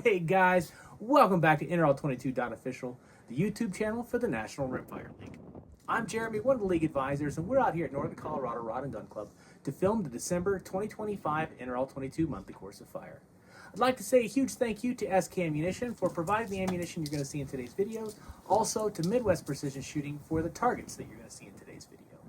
Hey guys, welcome back to NRL22 Official, the YouTube channel for the National Rimfire League. I'm Jeremy, one of the league advisors, and we're out here at Northern Colorado Rod and Gun Club to film the December 2025 NRL22 monthly course of fire. I'd like to say a huge thank you to SK Ammunition for providing the ammunition you're going to see in today's videos, also to Midwest Precision Shooting for the targets that you're going to see in today's video.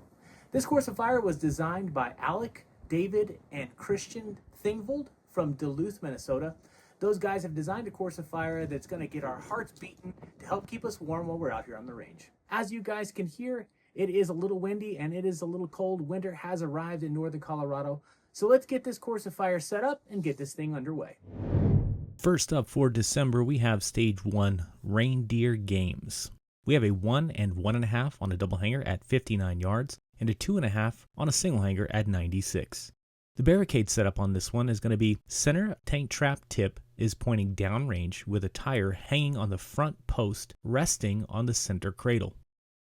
This course of fire was designed by Alec, David, and Christian Thingvold from Duluth, Minnesota. Those guys have designed a course of fire that's going to get our hearts beating to help keep us warm while we're out here on the range. As you guys can hear, it is a little windy and it is a little cold. Winter has arrived in northern Colorado. So let's get this course of fire set up and get this thing underway. First up for December, we have Stage 1 Reindeer Games. We have a 1 and 1.5 on a double hanger at 59 yards and a 2.5 on a single hanger at 96. The barricade setup on this one is going to be center tank trap tip is pointing downrange with a tire hanging on the front post resting on the center cradle.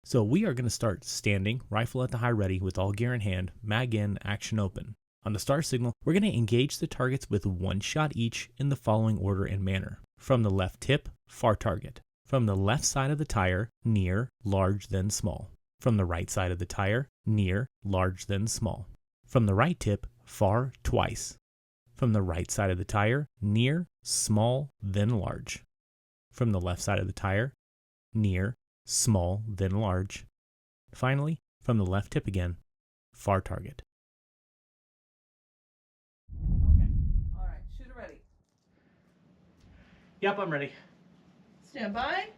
So we are going to start standing, rifle at the high ready with all gear in hand, mag in, action open. On the start signal, we're going to engage the targets with one shot each in the following order and manner. From the left tip, far target. From the left side of the tire, near, large, then small. From the right side of the tire, near, large, then small. From the right tip, far twice. From the right side of the tire, near, small, then large. From the left side of the tire, near, small, then large. Finally, from the left tip again, far target. Okay. All right. Shooter ready. Yep, I'm ready. Stand by.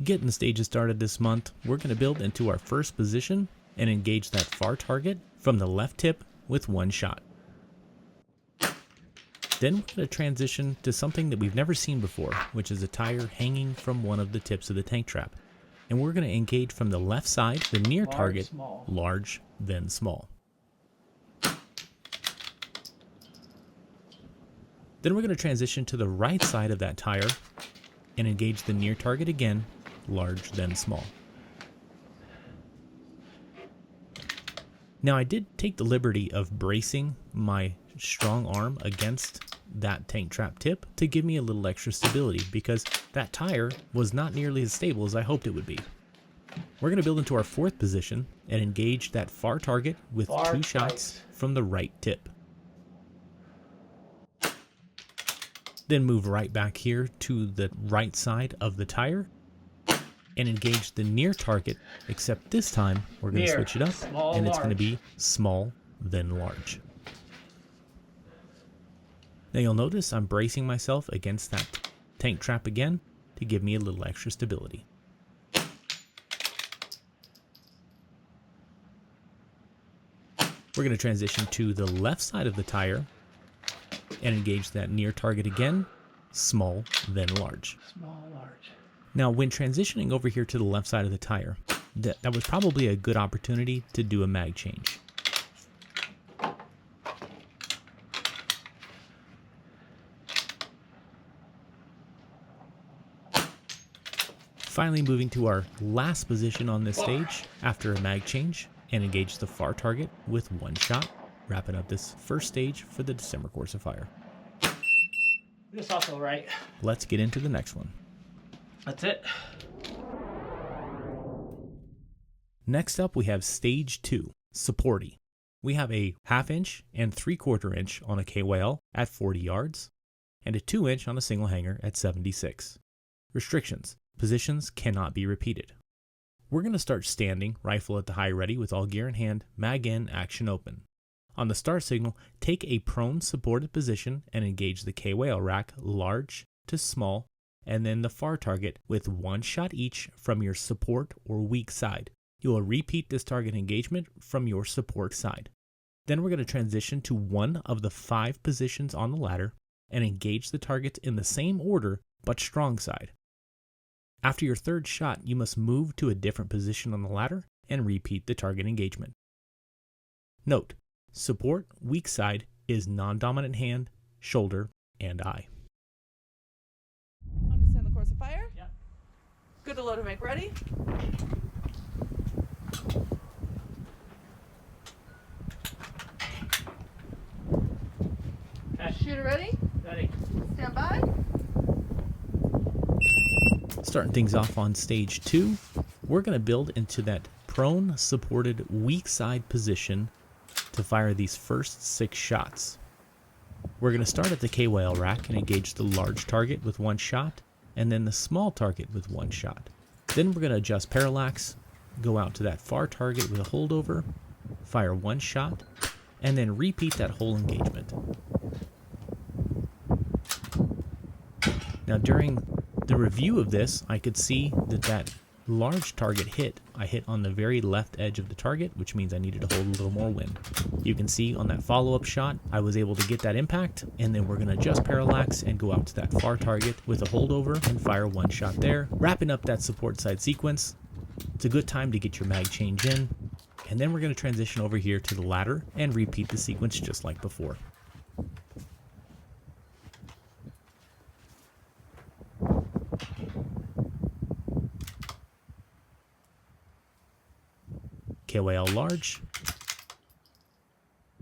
Getting the stages started this month, we're going to build into our first position and engage that far target from the left tip with one shot. Then we're going to transition to something that we've never seen before, which is a tire hanging from one of the tips of the tank trap. And we're going to engage from the left side, the near Large, target, small. large, then small. Then we're going to transition to the right side of that tire and engage the near target again, large, then small. Now I did take the liberty of bracing my strong arm against that tank trap tip to give me a little extra stability because that tire was not nearly as stable as I hoped it would be. We're going to build into our fourth position and engage that far target with two shots from the right tip. Then move right back here to the right side of the tire and engage the near target, except this time we're going to switch it up and it's going to be small, then large. Now you'll notice I'm bracing myself against that tank trap again to give me a little extra stability. We're going to transition to the left side of the tire and engage that near target again, small, then large. Small, large. Now, when transitioning over here to the left side of the tire, that was probably a good opportunity to do a mag change. Finally, moving to our last position on this stage after a mag change and engage the far target with one shot, wrapping up this first stage for the December course of fire. This also right. Let's get into the next one. That's it. Next up, we have Stage 2, Supporty. We have a 1/2 inch and 3/4 inch on a KYL at 40 yards, and a 2 inch on a single hanger at 76. Restrictions: positions cannot be repeated. We're going to start standing, rifle at the high ready with all gear in hand, mag in, action open. On the start signal, take a prone supported position and engage the KYL rack large to small, and then the far target with one shot each from your support or weak side. You will repeat this target engagement from your support side. Then we're going to transition to one of the 5 positions on the ladder and engage the targets in the same order but strong side. After your third shot, you must move to a different position on the ladder and repeat the target engagement. Note: support weak side is non-dominant hand, shoulder, and eye. Understand the course of fire? Yep. Good to load and make ready. Okay. Shooter ready. Starting things off on stage 2, we're going to build into that prone supported weak side position to fire these first 6 shots. We're going to start at the KYL rack and engage the large target with 1 shot, and then the small target with 1 shot. Then we're going to adjust parallax, go out to that far target with a holdover, fire 1 shot, and then repeat that whole engagement. Now during the review of this, I could see that large target hit, I hit on the very left edge of the target, which means I needed to hold a little more wind. You can see on that follow-up shot, I was able to get that impact, and then we're going to adjust parallax and go out to that far target with a holdover and fire 1 shot there, wrapping up that support side sequence. It's a good time to get your mag change in, and then we're going to transition over here to the ladder and repeat the sequence just like before. KYL large,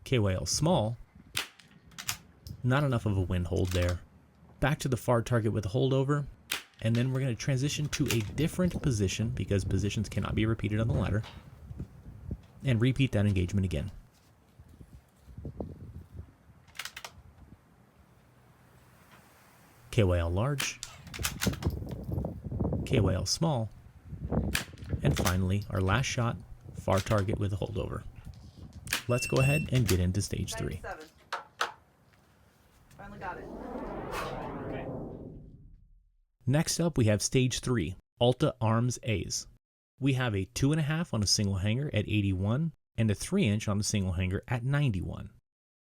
KYL small, not enough of a wind hold there. Back to the far target with a holdover, and then we're going to transition to a different position because positions cannot be repeated on the ladder, and repeat that engagement again. KYL large, KYL small, and finally our last shot, far target with a holdover. Let's go ahead and get into stage 3. 97. Finally got it. Okay. Next up we have stage 3, Alta Arms A's. We have a 2.5 on a single hanger at 81 and a 3-inch on a single hanger at 91.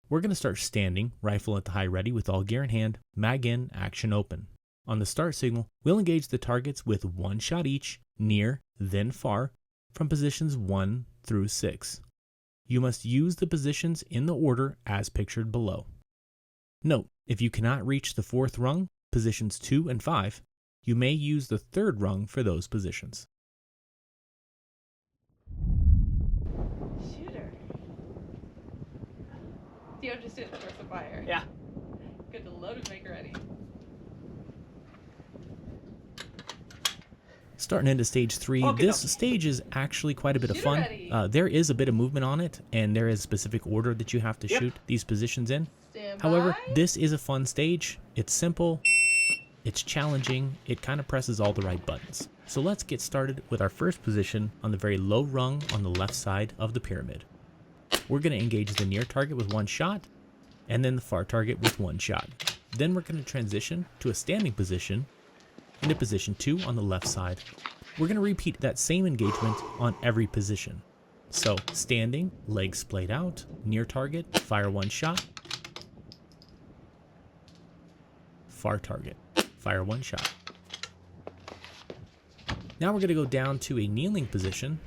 We're going to start standing, rifle at the high ready with all gear in hand, mag in, action open. On the start signal, we'll engage the targets with 1 shot each, near, then far, from positions 1 through 6. You must use the positions in the order as pictured below. Note, if you cannot reach the 4th rung, positions 2 and 5, you may use the 3rd rung for those positions. Shooter. Do you understand the first fire? Yeah. Good to load and make ready. Starting into stage 3, Okay, this stage is actually quite a bit of Shooter fun. ready. There is a bit of movement on it, and there is a specific order that you have to Yep. shoot these positions in. Stand However, by. this is a fun stage. It's simple, it's challenging, it kind of presses all the right buttons. So let's get started with our first position on the very low rung on the left side of the pyramid. We're going to engage the near target with 1 shot, and then the far target with 1 shot. Then we're going to transition to a standing position into position 2 on the left side. We're going to repeat that same engagement on every position. So standing, legs splayed out, near target, fire 1 shot, far target, fire 1 shot. Now we're going to go down to a kneeling position,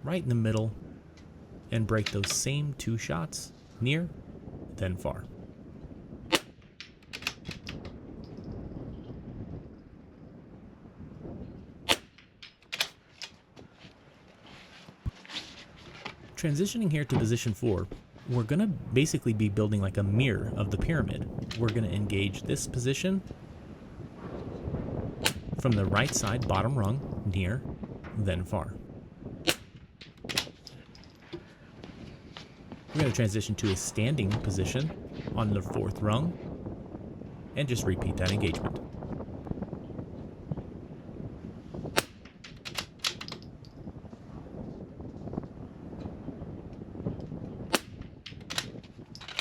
right in the middle, and break those same 2 shots, near, then far. Transitioning here to position 4, we're going to basically be building like a mirror of the pyramid. We're going to engage this position from the right side, bottom rung, near, then far. We're going to transition to a standing position on the 4th rung and just repeat that engagement.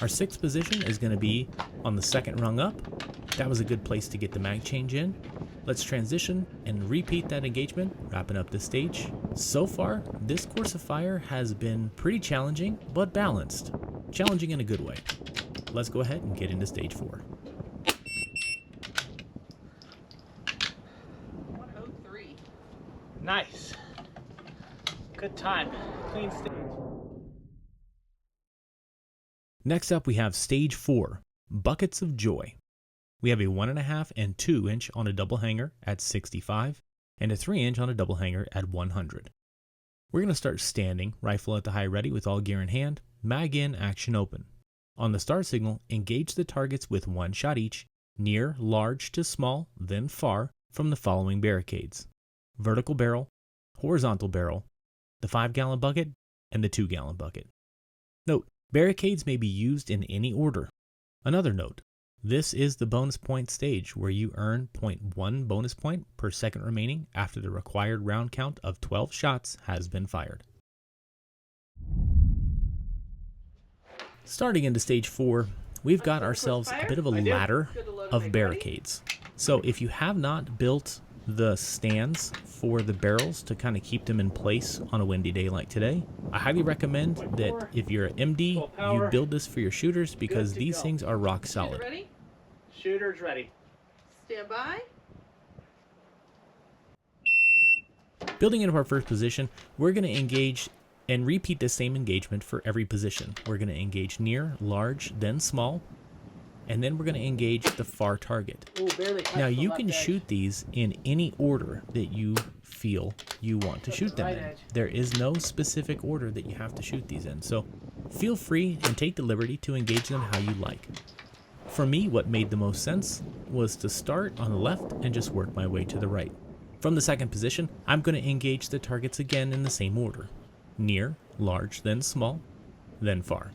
Our 6th position is going to be on the 2nd rung up. That was a good place to get the mag change in. Let's transition and repeat that engagement, wrapping up this stage. So far, this course of fire has been pretty challenging, but balanced. Challenging in a good way. Let's go ahead and get into stage 4. 103. Nice. Good time. Clean stage. Next up, we have stage 4, Buckets of Joy. We have a 1.5 and 2-inch on a double hanger at 65 and a 3-inch on a double hanger at 100. We're going to start standing, rifle at the high ready with all gear in hand, mag in, action open. On the start signal, engage the targets with 1 shot each, near, large to small, then far, from the following barricades: vertical barrel, horizontal barrel, the 5-gallon bucket, and the 2-gallon bucket. Note, barricades may be used in any order. Another note, this is the bonus point stage where you earn 0.1 bonus point per second remaining after the required round count of 12 shots has been fired. Starting into stage 4, we've got ourselves a bit of a ladder of barricades. So if you have not built the stands for the barrels to kind of keep them in place on a windy day like today, I highly recommend that if you're an MD, you build this for your shooters because these things are rock solid. Ready? Shooter's ready. Stand by. Building into our first position, we're going to engage and repeat the same engagement for every position. We're going to engage near, large, then small, and then we're going to engage the far target. Ooh, barely touched Now the you left can edge. shoot these in any order that you feel you want to shoot them right in. edge. There is no specific order that you have to shoot these in, so feel free and take the liberty to engage them how you like. For me, what made the most sense was to start on the left and just work my way to the right. From the second position, I'm going to engage the targets again in the same order: near, large, then small, then far.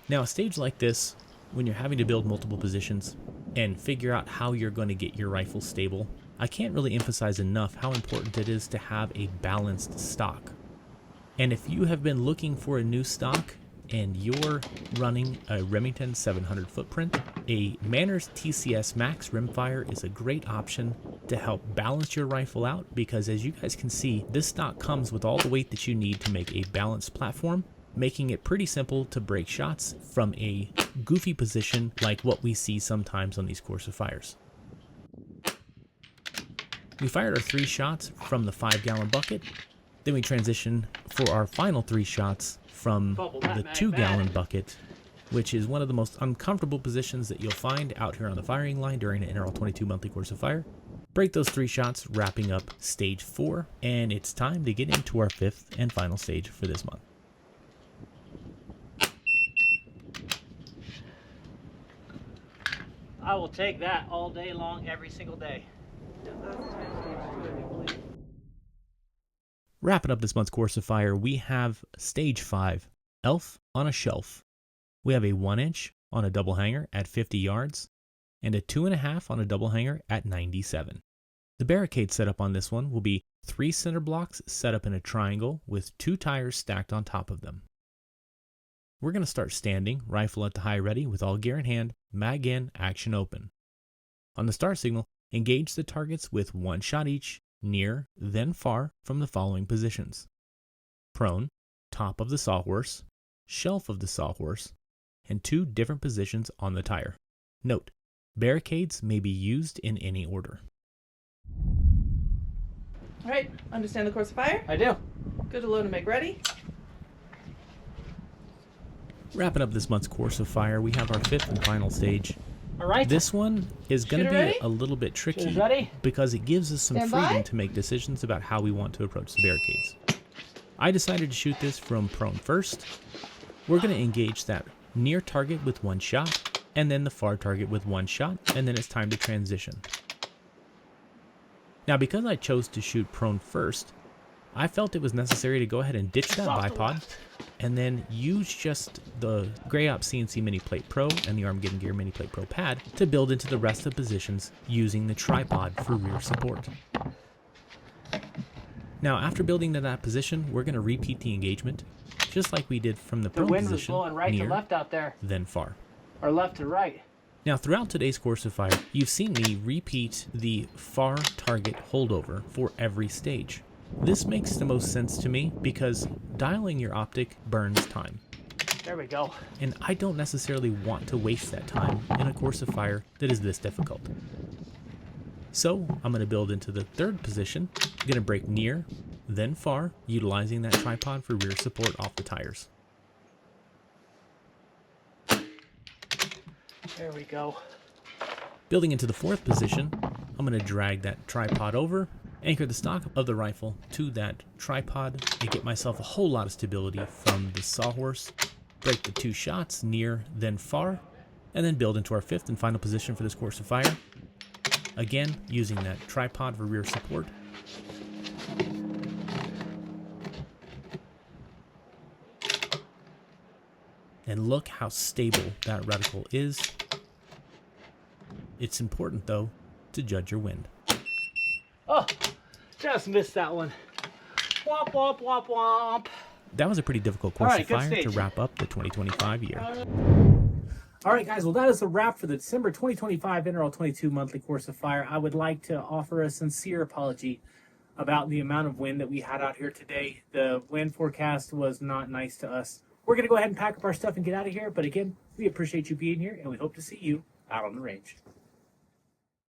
Now, a stage like this, when you're having to build multiple positions and figure out how you're going to get your rifle stable, I can't really emphasize enough how important it is to have a balanced stock. And if you have been looking for a new stock and you're running a Remington 700 footprint, a Manners TCS Max Rimfire is a great option to help balance your rifle out because, as you guys can see, this stock comes with all the weight that you need to make a balanced platform, making it pretty simple to break shots from a goofy position like what we see sometimes on these course of fires. We fired our 3 shots from the 5-gallon bucket, then we transition for our final 3 shots from the 2-gallon bucket, which is one of the most uncomfortable positions that you'll find out here on the firing line during an NRL22 monthly course of fire. Break those 3 shots, wrapping up stage 4, and it's time to get into our 5th and final stage for this month. I will take that all day long, every single day. Wrapping up this month's course of fire, we have stage 5, Elf on a Shelf. We have a 1-inch on a double hanger at 50 yards and a 2.5 on a double hanger at 97. The barricade setup on this one will be 3 center blocks set up in a triangle with 2 tires stacked on top of them. We're going to start standing, rifle at the high ready with all gear in hand, mag in, action open. On the start signal, engage the targets with 1 shot each, near, then far from the following positions: prone, top of the sawhorse, shelf of the sawhorse, and 2 different positions on the tire. Note, barricades may be used in any order. All right. Understand the course of fire? I do. Good to load and make ready. Wrapping up this month's course of fire, we have our 5th and final stage. All right. This one is going to Shooter be ready? a little bit tricky Shooter's ready? because it gives us some Stand freedom by. to make decisions about how we want to approach the barricades. I decided to shoot this from prone first. We're going to engage that near target with 1 shot, and then the far target with 1 shot, and then it's time to transition. Now, because I chose to shoot prone first, I felt it was necessary to go ahead and ditch that Off the bipod left. and then use just the Grey Ops CNC Mini Plate Pro and the Armageddon Gear Mini Plate Pro pad to build into the rest of the positions using the tripod for rear support. Now, after building to that position, we're going to repeat the engagement just like we did from the The prone wind was position, blowing right near, to left out there, then far. or left to right. Now, throughout today's course of fire, you've seen me repeat the far target holdover for every stage. This makes the most sense to me because dialing your optic burns time, There we go. and I don't necessarily want to waste that time in a course of fire that is this difficult. So I'm going to build into the 3rd position, going to break near, then far, utilizing that tripod for rear support off the tires. There we go. Building into the 4th position, I'm going to drag that tripod over, anchor the stock of the rifle to that tripod, and get myself a whole lot of stability from the sawhorse, break the 2 shots near, then far, and then build into our 5th and final position for this course of fire. Again, using that tripod for rear support. And look how stable that reticle is. It's important, though, to judge your wind. Oh, just missed that one. Womp, womp, womp, womp. That was a pretty difficult course Alright, of good fire to stage. wrap up the 2025 year. All right, guys. Well, that is a wrap for the December 2025 NRL22 monthly course of fire. I would like to offer a sincere apology about the amount of wind that we had out here today. The wind forecast was not nice to us. We're going to go ahead and pack up our stuff and get out of here. But again, we appreciate you being here, and we hope to see you out on the range.